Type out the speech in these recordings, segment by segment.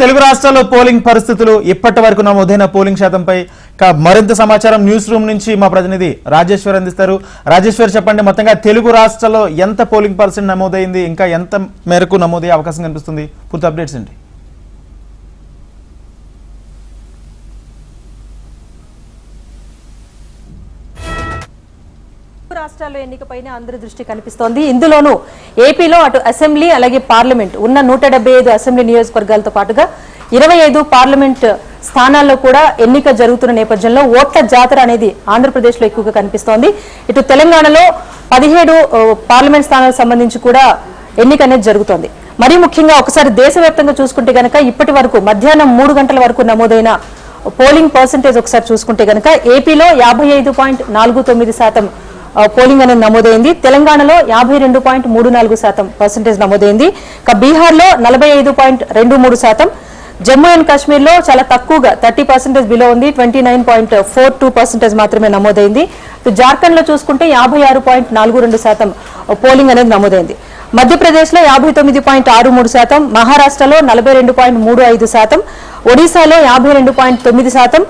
తెలుగు రాష్ట్రాల్లో పోలింగ్ పరిస్థితులు ఇప్పటి వరకు నమోదైన పోలింగ్ శాతంపై మరింత సమాచారం న్యూస్ రూమ్ నుంచి మా ప్రతినిధి రాజేశ్వర్ అందిస్తారు. రాజేశ్వర్, చెప్పండి, మొత్తంగా తెలుగు రాష్ట్రాల్లో ఎంత పోలింగ్ పర్సెంట్ నమోదైంది, ఇంకా ఎంత మేరకు నమోదయ్యే అవకాశం కనిపిస్తుంది? పూర్తి అప్డేట్స్ ఏంటి? రాష్ట్రాల్లో ఎన్నికపైన అందరి దృష్టి కనిపిస్తోంది. ఇందులోనూ ఏపీలో అటు అసెంబ్లీ అలాగే పార్లమెంట్ ఉన్న 175 అసెంబ్లీ నియోజకవర్గాలతో పాటుగా 25 పార్లమెంట్ స్థానాల్లో కూడా ఎన్నిక జరుగుతున్న నేపథ్యంలో ఓట్ల జాతర అనేది ఆంధ్రప్రదేశ్ లో ఎక్కువగా కనిపిస్తోంది. ఇటు తెలంగాణలో 17 పార్లమెంట్ స్థానాలకు సంబంధించి కూడా ఎన్నిక అనేది జరుగుతోంది. మరీ ముఖ్యంగా ఒకసారి దేశవ్యాప్తంగా చూసుకుంటే గనక ఇప్పటి వరకు మధ్యాహ్నం 3 గంటల వరకు నమోదైన పోలింగ్ పర్సెంటేజ్ ఒకసారి చూసుకుంటే గనక ఏపీలో 55.49% పోలింగ్ అనేది నమోదైంది. తెలంగాణలో 52.34% పర్సెంటేజ్ నమోదైంది. బీహార్లో 45.23%, జమ్మూ అండ్ కాశ్మీర్ లో చాలా తక్కువగా 30% బిలో ఉంది, 29.42% మాత్రమే నమోదైంది. జార్ఖండ్ లో చూసుకుంటే 56.42% పోలింగ్ అనేది నమోదైంది. మధ్యప్రదేశ్ లో 59.63%, మహారాష్ట్రలో 42.35%, ఒడిశాలో 52.9%,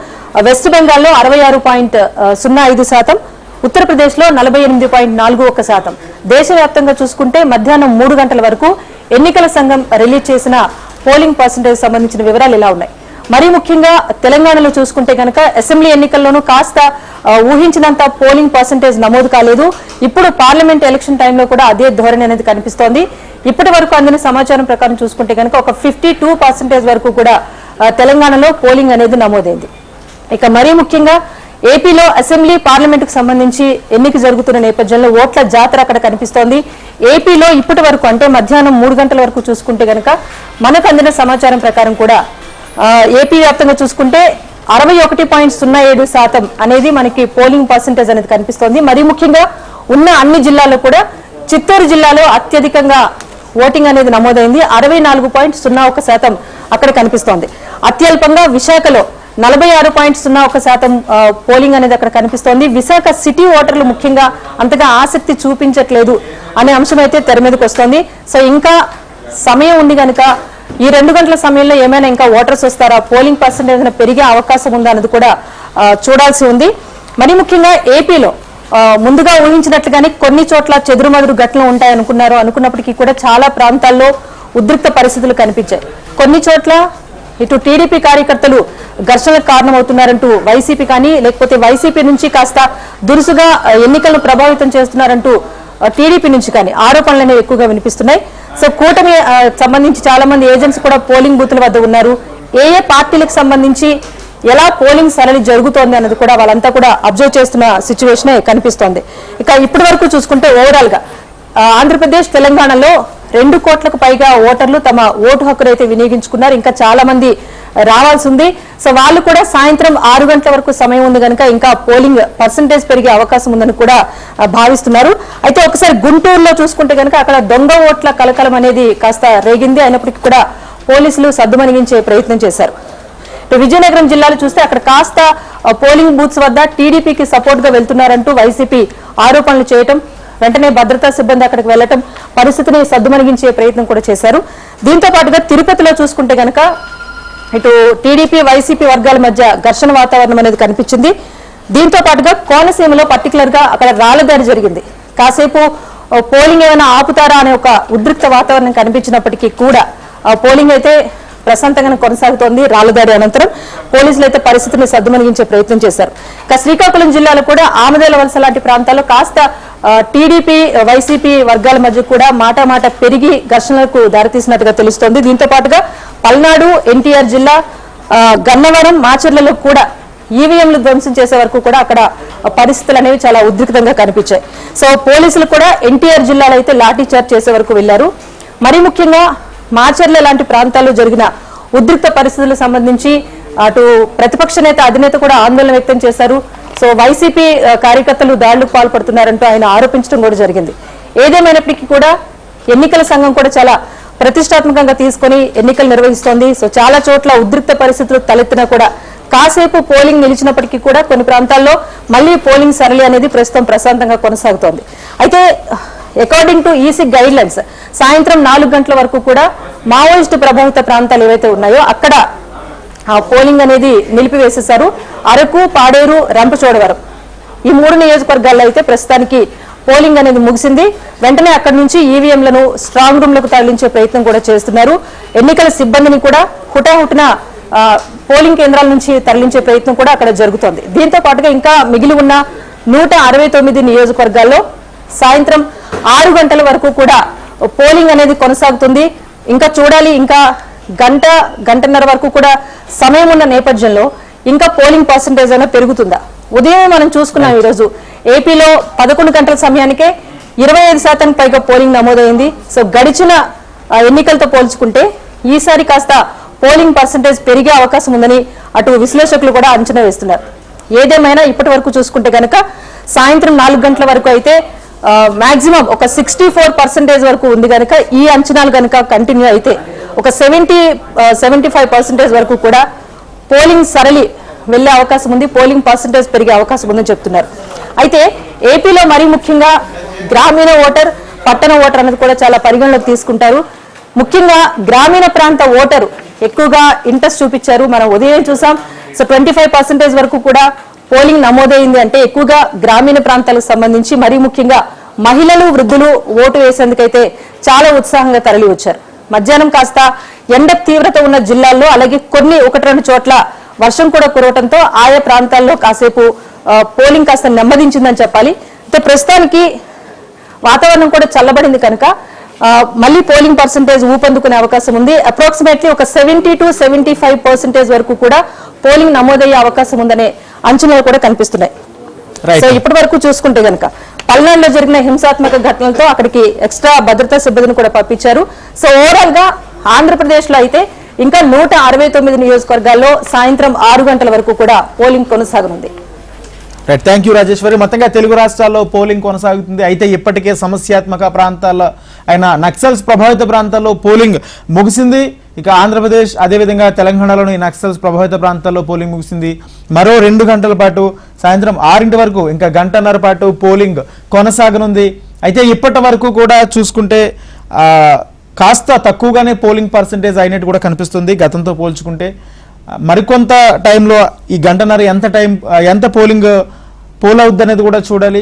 వెస్ట్ బెంగాల్లో 66.05%, ఉత్తరప్రదేశ్ లో 48.41%. దేశవ్యాప్తంగా చూసుకుంటే మధ్యాహ్నం 3 గంటల వరకు ఎన్నికల సంఘం రిలీజ్ చేసిన పోలింగ్ పర్సెంటేజ్ సంబంధించిన వివరాలు ఇలా ఉన్నాయి. మరీ ముఖ్యంగా తెలంగాణలో చూసుకుంటే కనుక అసెంబ్లీ ఎన్నికల్లోనూ కాస్త ఊహించినంత పోలింగ్ పర్సెంటేజ్ నమోదు కాలేదు. ఇప్పుడు పార్లమెంట్ ఎలక్షన్ టైంలో కూడా అదే ధోరణి అనేది కనిపిస్తోంది. ఇప్పటి వరకు అందిన సమాచారం ప్రకారం చూసుకుంటే కనుక ఒక 52% వరకు కూడా తెలంగాణలో పోలింగ్ అనేది నమోదైంది. ఇక మరీ ముఖ్యంగా ఏపీలో అసెంబ్లీ పార్లమెంట్ కు సంబంధించి ఎన్నిక జరుగుతున్న నేపథ్యంలో ఓట్ల జాతర అక్కడ కనిపిస్తోంది. ఏపీలో ఇప్పటి వరకు అంటే మధ్యాహ్నం 3 గంటల వరకు చూసుకుంటే గనక మనకు అందిన సమాచారం ప్రకారం కూడా ఏపీ వ్యాప్తంగా చూసుకుంటే 61.07% అనేది మనకి పోలింగ్ పర్సెంటేజ్ అనేది కనిపిస్తోంది. మరీ ముఖ్యంగా ఉన్న అన్ని జిల్లాల్లో కూడా చిత్తూరు జిల్లాలో అత్యధికంగా ఓటింగ్ అనేది నమోదైంది. 64.01% అక్కడ కనిపిస్తోంది. అత్యల్పంగా విశాఖలో 46.01% పోలింగ్ అనేది అక్కడ కనిపిస్తోంది. విశాఖ సిటీ ఓటర్లు ముఖ్యంగా అంతగా ఆసక్తి చూపించట్లేదు అనే అంశం అయితే తెర మీదకి వస్తోంది. సో ఇంకా సమయం ఉంది కనుక ఈ 2 గంటల సమయంలో ఏమైనా ఇంకా ఓటర్స్ వస్తారా, పోలింగ్ పర్సెంటేజ్ పెరిగే అవకాశం ఉందా అన్నది కూడా చూడాల్సి ఉంది. మరి ముఖ్యంగా ఏపీలో ముందుగా ఊహించినట్లుగానే కొన్ని చోట్ల చెదురుమదురు ఘటనలు ఉంటాయనుకున్నారు. అనుకున్నప్పటికీ కూడా చాలా ప్రాంతాల్లో ఉద్రిక్త పరిస్థితులు కనిపించాయి. కొన్ని చోట్ల ఇటు టీడీపీ కార్యకర్తలు ఘర్షణలకు కారణమవుతున్నారంటూ వైసీపీ కానీ లేకపోతే వైసీపీ నుంచి కాస్త దురుసుగా ఎన్నికలను ప్రభావితం చేస్తున్నారంటూ టీడీపీ నుంచి కానీ ఆరోపణలు అనేవి ఎక్కువగా వినిపిస్తున్నాయి. సో కూటమి సంబంధించి చాలా మంది ఏజెంట్స్ కూడా పోలింగ్ బూత్ల వద్ద ఉన్నారు. ఏ పార్టీలకు సంబంధించి ఎలా పోలింగ్ సరళి జరుగుతోంది అన్నది కూడా వాళ్ళంతా కూడా అబ్జర్వ్ చేస్తున్న సిచ్యువేషనే కనిపిస్తోంది. ఇక ఇప్పటి వరకు చూసుకుంటే ఓవరాల్ గా ఆంధ్రప్రదేశ్ తెలంగాణలో 2 కోట్లకు పైగా ఓటర్లు తమ ఓటు హక్కును అయితే వినియోగించుకున్నారు. ఇంకా చాలా మంది రావాల్సి ఉంది. సో వాళ్ళు కూడా సాయంత్రం 6 గంటల వరకు సమయం ఉంది కనుక ఇంకా పోలింగ్ పర్సెంటేజ్ పెరిగే అవకాశం ఉందని కూడా భావిస్తున్నారు. అయితే ఒకసారి గుంటూరులో చూసుకుంటే కనుక అక్కడ దొంగ ఓట్ల కలకలం అనేది కాస్త రేగింది. అయినప్పటికీ కూడా పోలీసులు సద్దుమణిగించే ప్రయత్నం చేశారు. విజయనగరం జిల్లాలో చూస్తే అక్కడ కాస్త పోలింగ్ బూత్స్ వద్ద టీడీపీకి సపోర్ట్ గా వెళ్తున్నారంటూ వైసీపీ ఆరోపణలు చేయటం, వెంటనే భద్రతా సిబ్బంది అక్కడికి వెళ్లటం, పరిస్థితిని సద్దుమణిగించే ప్రయత్నం కూడా చేశారు. దీంతో పాటుగా తిరుపతిలో చూసుకుంటే గనక ఇటు టీడీపీ వైసీపీ వర్గాల మధ్య ఘర్షణ వాతావరణం అనేది కనిపించింది. దీంతో పాటుగా కోనసీమలో పర్టికులర్ గా అక్కడ రాళ్లదాడి జరిగింది. కాసేపు పోలింగ్ ఏమైనా ఆపుతారా అనే ఒక ఉద్రిక్త వాతావరణం కనిపించినప్పటికీ కూడా పోలింగ్ అయితే ప్రశాంతంగా కొనసాగుతోంది. రాళ్లదాడి అనంతరం పోలీసులు అయితే పరిస్థితిని సద్దుమణిగించే ప్రయత్నం చేశారు. ఇక శ్రీకాకుళం జిల్లాలో కూడా ఆమదేల వలస లాంటి ప్రాంతాల్లో కాస్త టీడీపీ వైసీపీ వర్గాల మధ్య కూడా మాట పెరిగి ఘర్షణలకు దారితీసినట్టుగా తెలుస్తోంది. దీంతో పాటుగా పల్నాడు, ఎన్టీఆర్ జిల్లా, గన్నవరం, మాచర్లలో కూడా ఈవీఎంలు ధ్వంసం చేసే వరకు కూడా అక్కడ పరిస్థితులు అనేవి చాలా ఉద్రిక్తంగా కనిపించాయి. సో పోలీసులు కూడా ఎన్టీఆర్ జిల్లాలో అయితే లాఠీ చార్జ్ చేసే వరకు వెళ్లారు. మరీ ముఖ్యంగా మాచర్ల లాంటి ప్రాంతాల్లో జరిగిన ఉద్రిక్త పరిస్థితులకు సంబంధించి అటు ప్రతిపక్ష నేత అధినేత కూడా ఆందోళన వ్యక్తం చేశారు. సో వైసీపీ కార్యకర్తలు దాడులకు పాల్పడుతున్నారంటూ ఆయన ఆరోపించడం కూడా జరిగింది. ఏదేమైనప్పటికీ కూడా ఎన్నికల సంఘం కూడా చాలా ప్రతిష్టాత్మకంగా తీసుకొని ఎన్నికలు నిర్వహిస్తోంది. సో చాలా చోట్ల ఉద్రిక్త పరిస్థితులు తలెత్తినా కూడా కాసేపు పోలింగ్ నిలిచినప్పటికీ కూడా కొన్ని ప్రాంతాల్లో మళ్లీ పోలింగ్ సరళి అనేది ప్రస్తుతం ప్రశాంతంగా కొనసాగుతోంది. అయితే according to EC guide lines సాయంత్రం 4 గంటల వరకు కూడా మావోయిస్ట్ ప్రభావిత ప్రాంతాలు ఏవైతే ఉన్నాయో అక్కడ పోలింగ్ అనేది నిలిపివేసేశారు. అరకు, పాడేరు, రంపచోడవరం ఈ 3 నియోజకవర్గాల్లో అయితే ప్రస్తుతానికి పోలింగ్ అనేది ముగిసింది. వెంటనే అక్కడి నుంచి ఈవీఎంలను స్ట్రాంగ్ రూమ్ లకు తరలించే ప్రయత్నం కూడా చేస్తున్నారు. ఎన్నికల సిబ్బందిని కూడా హుటాహుటిన పోలింగ్ కేంద్రాల నుంచి తరలించే ప్రయత్నం కూడా అక్కడ జరుగుతోంది. దీంతో పాటుగా ఇంకా మిగిలి ఉన్న 169 నియోజకవర్గాల్లో సాయంత్రం 6 గంటల వరకు కూడా పోలింగ్ అనేది కొనసాగుతుంది. ఇంకా చూడాలి, ఇంకా గంటన్నర వరకు కూడా సమయం ఉన్న నేపథ్యంలో ఇంకా పోలింగ్ పర్సంటేజ్ అయినా పెరుగుతుందా? ఉదయం మనం చూసుకున్నాం, ఈరోజు ఏపీలో 11 గంటల సమయానికే 25% పైగా పోలింగ్ నమోదైంది. సో గడిచిన ఎన్నికలతో పోల్చుకుంటే ఈసారి కాస్త పోలింగ్ పర్సంటేజ్ పెరిగే అవకాశం ఉందని అటు విశ్లేషకులు కూడా అంచనా వేస్తున్నారు. ఏదేమైనా ఇప్పటి వరకు చూసుకుంటే కనుక సాయంత్రం 4 గంటల వరకు అయితే మాక్సిమం ఒక 64% వరకు ఉంది కనుక ఈ అంచనాలు కనుక కంటిన్యూ అయితే ఒక 75% వరకు కూడా పోలింగ్ సరళి వెళ్లే అవకాశం ఉంది, పోలింగ్ పర్సంటేజ్ పెరిగే అవకాశం ఉందని చెప్తున్నారు. అయితే ఏపీలో మరీ ముఖ్యంగా గ్రామీణ ఓటర్, పట్టణ ఓటర్ అనేది కూడా చాలా పరిగణలోకి తీసుకుంటారు. ముఖ్యంగా గ్రామీణ ప్రాంత ఓటరు ఎక్కువగా ఇంట్రెస్ట్ చూపించారు. మనం ఉదయం చూసాం. సో 25% వరకు కూడా పోలింగ్ నమోదైంది అంటే ఎక్కువగా గ్రామీణ ప్రాంతాలకు సంబంధించి మరీ ముఖ్యంగా మహిళలు, వృద్ధులు ఓటు వేసేందుకైతే చాలా ఉత్సాహంగా తరలి వచ్చారు. మధ్యాహ్నం కాస్త ఎండ తీవ్రత ఉన్న జిల్లాల్లో అలాగే కొన్ని 1-2 చోట్ల వర్షం కూడా కురవడంతో ఆయా ప్రాంతాల్లో కాసేపు పోలింగ్ కాస్త నెమ్మదించిందని చెప్పాలి. అయితే ప్రస్తుతానికి వాతావరణం కూడా చల్లబడింది కనుక మళ్ళీ పోలింగ్ పర్సంటేజ్ ఊపందుకునే అవకాశం ఉంది. అప్రాక్సిమేట్లీ ఒక 70 to 75% వరకు కూడా పోలింగ్ నమోదయ్యే అవకాశం ఉందనే అంచనాలు కూడా కనిపిస్తున్నాయి. సో ఇప్పటి వరకు చూసుకుంటే కనుక పల్నాడులో జరిగిన హింసాత్మక ఘటనలతో అక్కడికి ఎక్స్ట్రా భద్రతా సిబ్బందిని కూడా పంపించారు. సో ఓవరాల్ గా ఆంధ్రప్రదేశ్ లో అయితే ఇంకా 169 నియోజకవర్గాల్లో సాయంత్రం 6 గంటల వరకు కూడా పోలింగ్ కొనసాగనుంది. Right, thank you Rajeshwari. మొత్తంగా తెలుగు రాష్ట్రాల్లో పోలింగ్ కొనసాగుతుంది. అయితే ఇప్పటికే సమస్యాత్మక ప్రాంతాల్లో అయిన నక్సల్స్ ప్రభావిత ప్రాంతాల్లో పోలింగ్ ముగిసింది. ఇక ఆంధ్రప్రదేశ్ అదేవిధంగా తెలంగాణలోని నక్సల్స్ ప్రభావిత ప్రాంతాల్లో పోలింగ్ ముగిసింది. మరో 2 గంటల పాటు సాయంత్రం 6 వరకు ఇంకా గంటన్నర పాటు పోలింగ్ కొనసాగనుంది. అయితే ఇప్పటి వరకు కూడా చూసుకుంటే కాస్త తక్కువగానే పోలింగ్ పర్సంటేజ్ అయినట్టు కూడా కనిపిస్తుంది గతంతో పోల్చుకుంటే. మరికొంత టైంలో ఈ గంటన్నర ఎంత పోల్ అవుద్ది అనేది కూడా చూడాలి.